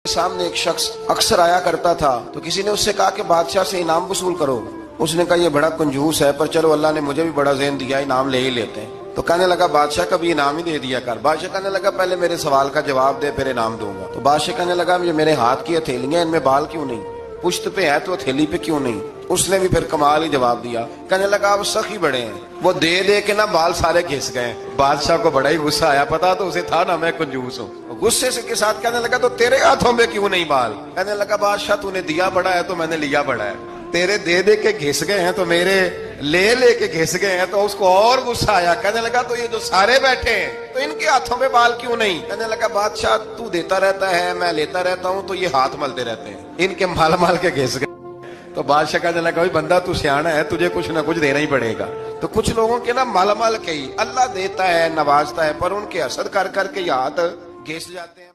सामने एक शख्स अक्सर आया करता था, तो किसी ने उससे कहा कि बादशाह से इनाम वसूल करो। उसने कहा ये बड़ा कंजूस है, पर चलो अल्लाह ने मुझे भी बड़ा ज़हन दिया, इनाम ले ही लेते हैं। तो कहने लगा बादशाह का भी इनाम ही दे दिया कर। बादशाह कहने लगा पहले मेरे सवाल का जवाब दे, फिर इनाम दूंगा। तो बादशाह कहने लगा ये मेरे हाथ की हथेलियां, इनमें बाल क्यों नहीं, पुश्त पे है तो हथेली पे क्यों नहीं। उसने भी फिर कमाल ही जवाब दिया। कहने लगा आप सखी बड़े हैं, वो दे दे के ना बाल सारे घिस गए। बादशाह को बड़ा ही गुस्सा आया, पता तो उसे था ना मैं कंजूस हूँ। गुस्से से के साथ कहने लगा तो तेरे हाथों में क्यों नहीं बाल। कहने लगा बादशाह तूने दिया बड़ा है तो मैंने लिया बड़ा है, तेरे दे दे के घिस गए हैं तो मेरे ले ले के घिस गए हैं। तो उसको और गुस्सा आया। कहने लगा तो ये जो सारे बैठे हैं तो इनके हाथों में बाल क्यों नहीं। कहने लगा बादशाह तू देता रहता है, मैं लेता रहता हूँ, तो ये हाथ मलते रहते हैं, इनके माल माल के घिस गए। तो बादशाह कहने लगा भाई बंदा तू सियाना है, तुझे कुछ ना कुछ देना ही पड़ेगा। तो कुछ लोगों के ना माल माल के ही अल्लाह देता है, नवाजता है, पर उनके असर कर करके हाथ घिस जाते हैं।